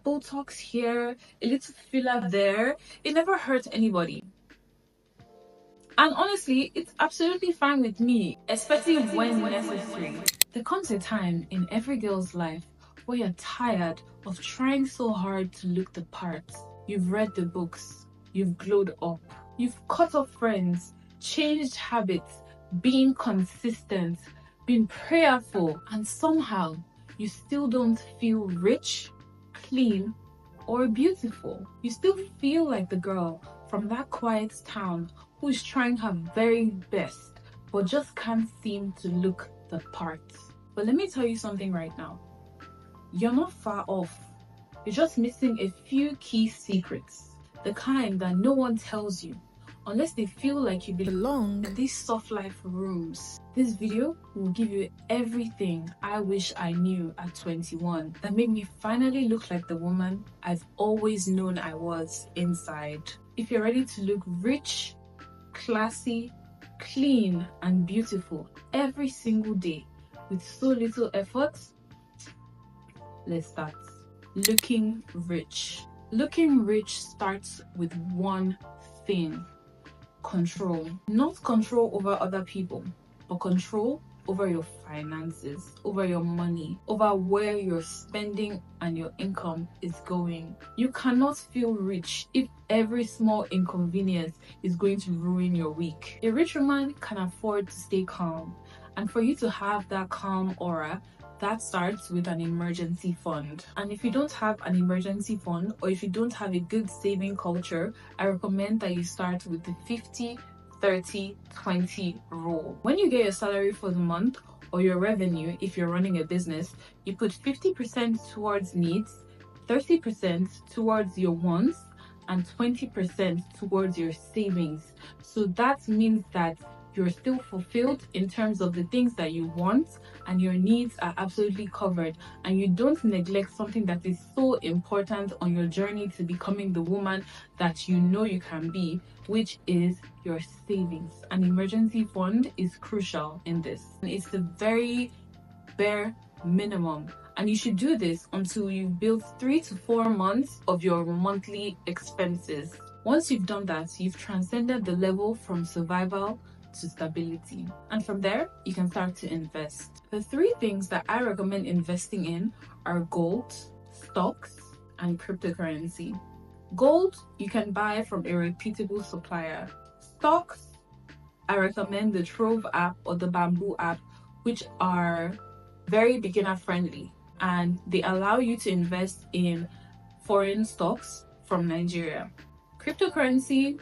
Botox here, a little filler there. It never hurt anybody. And honestly, it's absolutely fine with me, especially when necessary. There comes a time in every girl's life where you're tired of trying so hard to look the part. You've read the books, you've glowed up, you've cut off friends, changed habits, been consistent, been prayerful, and somehow you still don't feel rich, clean, or beautiful. You still feel like the girl from that quiet town who is trying her very best but just can't seem to look the part. But let me tell you something right now. You're not far off. You're just missing a few key secrets, the kind that no one tells you unless they feel like you belong in these soft life rooms. This video will give you everything I wish I knew at 21 that made me finally look like the woman I've always known I was inside. If you're ready to look rich, classy, clean, and beautiful every single day with so little effort, let's start. Looking rich. Looking rich starts with one thing: control. Not control over other people, but control over your finances, over your money, over where your spending and your income is going. You cannot feel rich if every small inconvenience is going to ruin your week. A rich woman can afford to stay calm, and for you to have that calm aura, that starts with an emergency fund. And if you don't have an emergency fund, or if you don't have a good saving culture, I recommend that you start with the 50-30-20 rule. When you get your salary for the month, or your revenue if you're running a business, you put 50% towards needs, 30% towards your wants, and 20% towards your savings. So that means that you're still fulfilled in terms of the things that you want, and your needs are absolutely covered, and you don't neglect something that is so important on your journey to becoming the woman that you know you can be, which is your savings. An emergency fund is crucial in this. It's the very bare minimum, and you should do this until you've built 3 to 4 months of your monthly expenses. Once you've done that, you've transcended the level from survival to stability, and from there you can start to invest. The 3 things that I recommend investing in are gold, stocks, and cryptocurrency. Gold you can buy from a reputable supplier. Stocks, I recommend the Trove app or the Bamboo app, which are very beginner friendly, and they allow you to invest in foreign stocks from Nigeria. Cryptocurrency,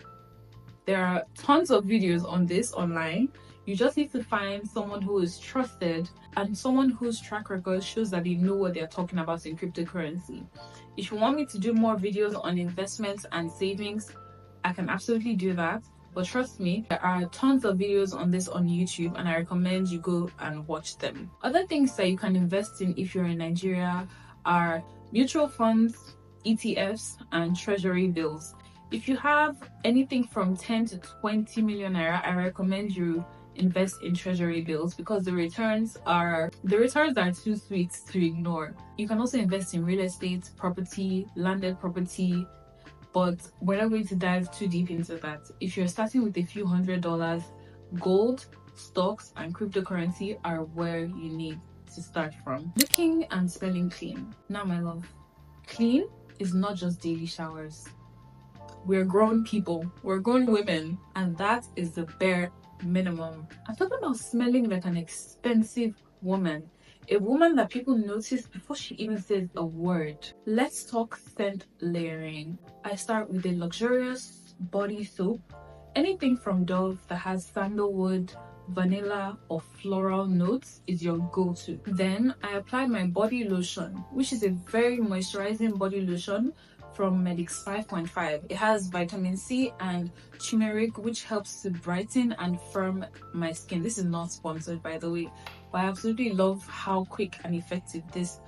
there are tons of videos on this online. You just need to find someone who is trusted and someone whose track record shows that they know what they're talking about in cryptocurrency. If you want me to do more videos on investments and savings, I can absolutely do that. But trust me, there are tons of videos on this on YouTube, and I recommend you go and watch them. Other things that you can invest in if you're in Nigeria are mutual funds, ETFs, and treasury bills. If you have anything from 10 to 20 million naira, I recommend you invest in treasury bills because the returns are too sweet to ignore. You can also invest in real estate, property, landed property, but we're not going to dive too deep into that. If you're starting with a few $100s, gold, stocks, and cryptocurrency are where you need to start from. Looking and smelling clean. Now, my love, clean is not just daily showers. We're grown people, we're grown women, and that is the bare minimum. I'm talking about smelling like an expensive woman, a woman that people notice before she even says a word. Let's talk scent layering. I start with a luxurious body soap, anything from Dove that has sandalwood, vanilla, or floral notes is your go-to. Then I apply my body lotion, which is a very moisturizing body lotion from Medix 5.5. It has vitamin C and turmeric, which helps to brighten and firm my skin. This is not sponsored, by the way, but I absolutely love how quick and effective this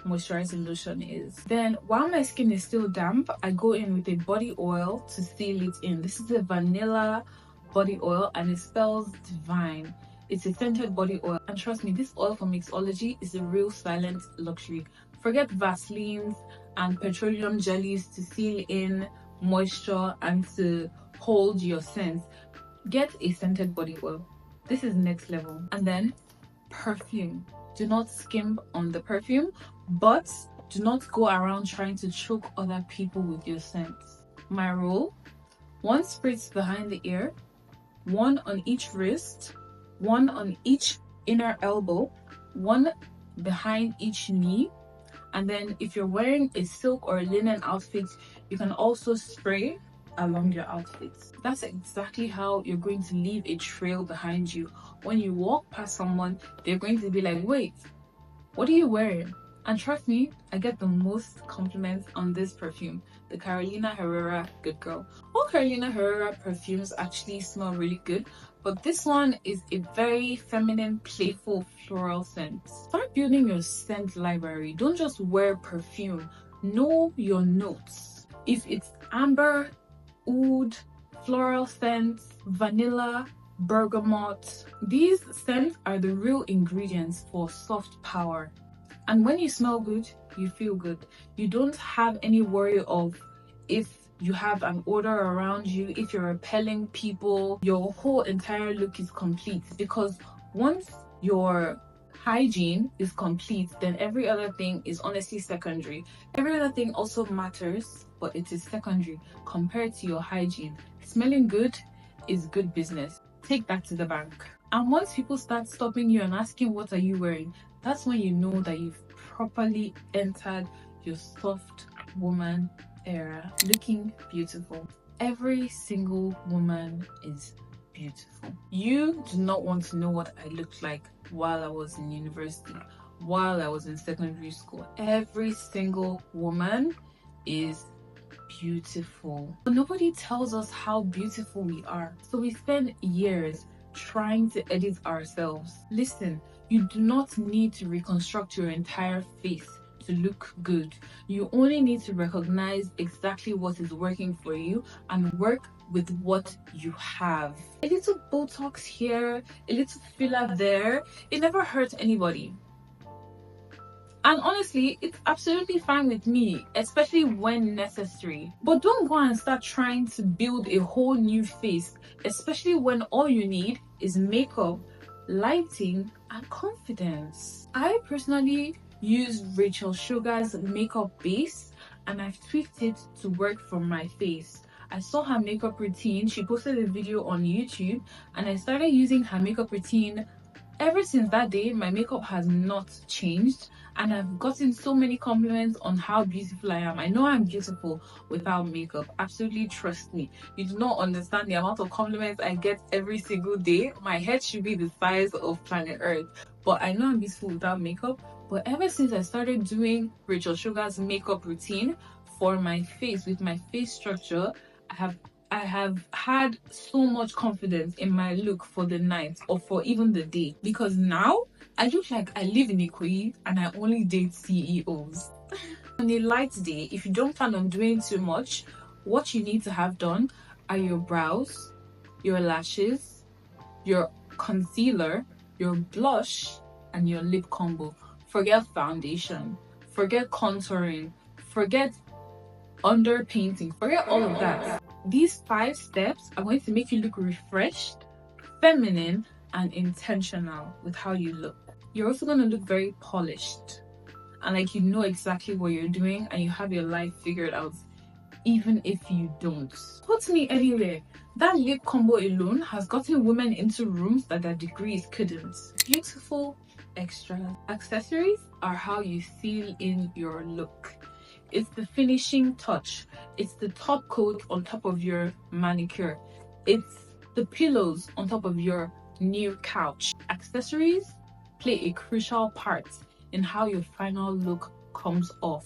moisturizing lotion is. Then while my skin is still damp, I go in with a body oil to seal it in. This is a vanilla body oil and it smells divine. It's a scented body oil, and trust me, this oil from Mixology is a real silent luxury. Forget Vaselines and petroleum jellies to seal in moisture and to hold your scent. Get a scented body oil. This is next level. And then perfume. Do not skimp on the perfume, but do not go around trying to choke other people with your scents. My rule: 1 spritz behind the ear, 1 on each wrist, 1 on each inner elbow, 1 behind each knee. And then if you're wearing a silk or a linen outfit, you can also spray along your outfit. That's exactly how you're going to leave a trail behind you. When you walk past someone, they're going to be like, wait, what are you wearing? And trust me, I get the most compliments on this perfume, the Carolina Herrera Good Girl. All Carolina Herrera perfumes actually smell really good, but this one is a very feminine, playful floral scent. Start building your scent library. Don't just wear perfume. Know your notes. If it's amber, oud, floral scents, vanilla, bergamot, these scents are the real ingredients for soft power. And when you smell good, you feel good. You don't have any worry of if you have an odor around you, if you're repelling people. Your whole entire look is complete, because once your hygiene is complete, then every other thing is honestly secondary. Every other thing also matters, but it is secondary compared to your hygiene. Smelling good is good business. Take that to the bank. And once people start stopping you and asking, what are you wearing? That's when you know that you've properly entered your soft woman era, looking beautiful. Every single woman is beautiful. You do not want to know what I looked like while I was in university, while I was in secondary school. Every single woman is beautiful. But nobody tells us how beautiful we are. So we spend years trying to edit ourselves. Listen, you do not need to reconstruct your entire face to look good. You only need to recognize exactly what is working for you and work with what you have. A little Botox here, a little filler there, it never hurts anybody. And honestly, it's absolutely fine with me, especially when necessary. But don't go and start trying to build a whole new face, especially when all you need is makeup, lighting, and confidence. I personally use Rachel Sugar's makeup base, and I've tweaked it to work for my face. I saw her makeup routine. She posted a video on YouTube, and I started using her makeup routine. Ever since that day, my makeup has not changed, and I've gotten so many compliments on how beautiful I am. I know I'm beautiful without makeup. Absolutely, trust me. You do not understand the amount of compliments I get every single day. My head should be the size of planet Earth, but I know I'm beautiful without makeup. But ever since I started doing Rachel Sugar's makeup routine for my face, with my face structure, I have had so much confidence in my look for the night or for even the day, because now I look like I live in Ikoyi and I only date CEOs. On a light day, if you don't plan on doing too much, what you need to have done are your brows, your lashes, your concealer, your blush, and your lip combo. Forget foundation, forget contouring, forget underpainting, forget all of that. These 5 steps are going to make you look refreshed, feminine, and intentional with how you look. You're also going to look very polished and like you know exactly what you're doing and you have your life figured out, even if you don't. Put me anywhere. That lip combo alone has gotten women into rooms that their degrees couldn't. Beautiful extras. Accessories are how you seal in your look. It's the finishing touch. It's the top coat on top of your manicure. It's the pillows on top of your new couch. Accessories play a crucial part in how your final look comes off.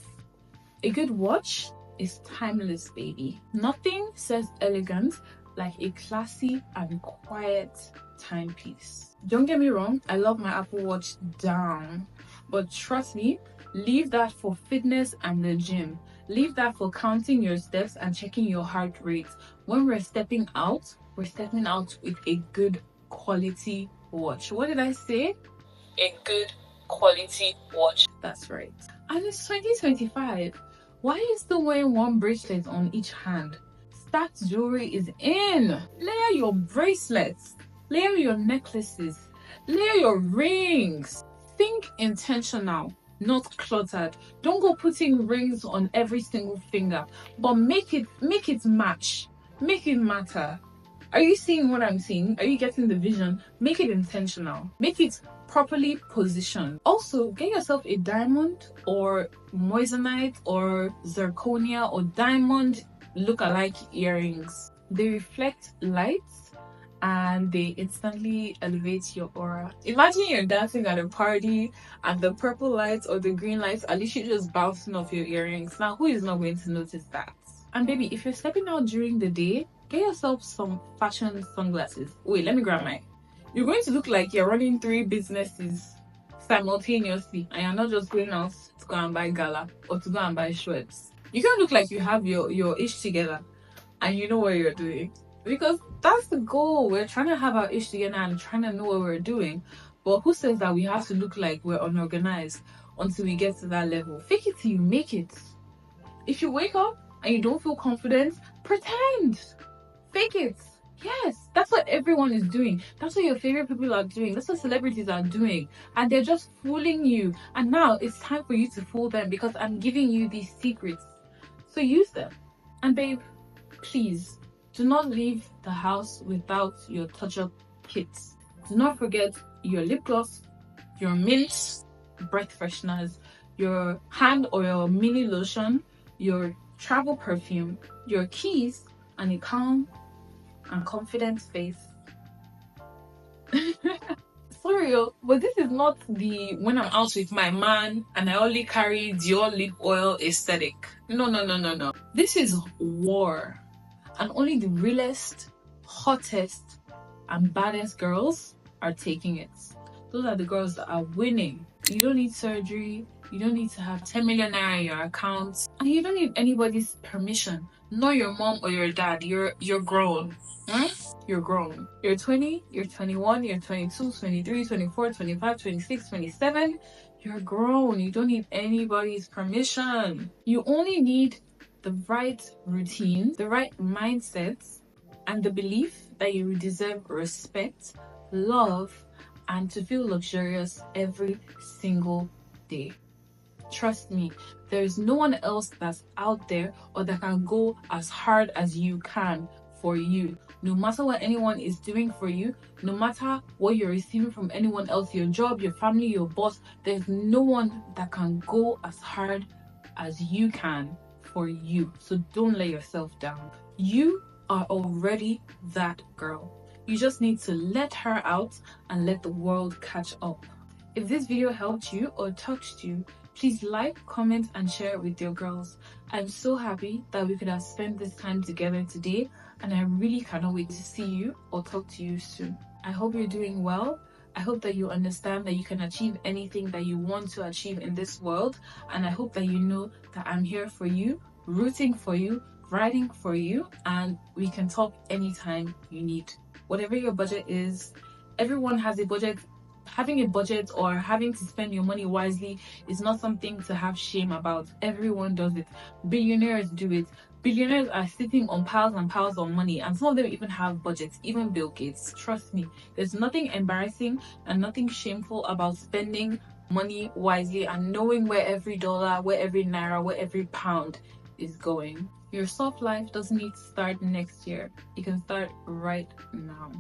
A good watch is timeless, baby. Nothing says elegant like a classy and quiet timepiece. Don't get me wrong, I love my Apple Watch down, but trust me, leave that for fitness and the gym. Leave that for counting your steps and checking your heart rate. When we're stepping out with a good quality watch. What did I say? A good quality watch. That's right. And it's 2025. Why are you still wearing one bracelet on each hand? Stacked jewelry is in. Layer your bracelets, layer your necklaces, layer your rings. Think intentional, not cluttered. Don't go putting rings on every single finger, but make it match, make it matter. Are you seeing what I'm seeing? Are you getting the vision? Make it intentional, make it properly positioned. Also, get yourself a diamond or moissanite or zirconia or diamond look-alike earrings. They reflect light and they instantly elevate your aura. Imagine you're dancing at a party and the purple lights or the green lights are literally just bouncing off your earrings. Now, who is not going to notice that? And baby, if you're stepping out during the day, get yourself some fashion sunglasses. Wait, let me grab mine. You're going to look like you're running 3 businesses simultaneously and you're not just going out to go and buy gala or to go and buy shirts. You can't look like you have your ish together and you know what you're doing, because that's the goal. We're trying to have our ish together and trying to know what we're doing, but who says that we have to look like we're unorganized until we get to that level? Fake it till you make it. If you wake up and you don't feel confident, pretend. Fake it. Yes, that's what everyone is doing. That's what your favorite people are doing. That's what celebrities are doing. And they're just fooling you. And now it's time for you to fool them, because I'm giving you these secrets. So use them. And babe, please do not leave the house without your touch-up kits. Do not forget your lip gloss, your mint breath fresheners, your hand or your mini lotion, your travel perfume, your keys, and a calm and confident face. Sorry, but this is not the when I'm out with my man and I only carry Dior lip oil aesthetic. No. This is war. And only the realest, hottest, and baddest girls are taking it. Those are the girls that are winning. You don't need surgery. You don't need to have 10 million naira in your account. And you don't need anybody's permission. Not your mom or your dad. You're grown. You're grown. You're 20, you're 21, you're 22, 23, 24, 25, 26, 27. You're grown. You don't need anybody's permission. You only need the right routine, the right mindset, and the belief that you deserve respect, love, and to feel luxurious every single day. Trust me, there is no one else that's out there or that can go as hard as you can for you. No matter what anyone is doing for you, no matter what you're receiving from anyone else, your job, your family, your boss, there's no one that can go as hard as you can for you. So don't let yourself down. You are already that girl. You just need to let her out and let the world catch up. If this video helped you or touched you, please like, comment, and share it with your girls. I'm so happy that we could have spent this time together today, and I really cannot wait to see you or talk to you soon. I hope you're doing well. I hope that you understand that you can achieve anything that you want to achieve in this world, and I hope that you know that I'm here for you, rooting for you, riding for you, and we can talk anytime you need. Whatever your budget is, everyone has a budget. Having a budget or having to spend your money wisely is not something to have shame about. Everyone does it. Billionaires do it. Billionaires are sitting on piles and piles of money, and some of them even have budgets, even Bill Gates. Trust me, there's nothing embarrassing and nothing shameful about spending money wisely and knowing where every dollar, where every naira, where every pound is going. Your soft life doesn't need to start next year. It can start right now.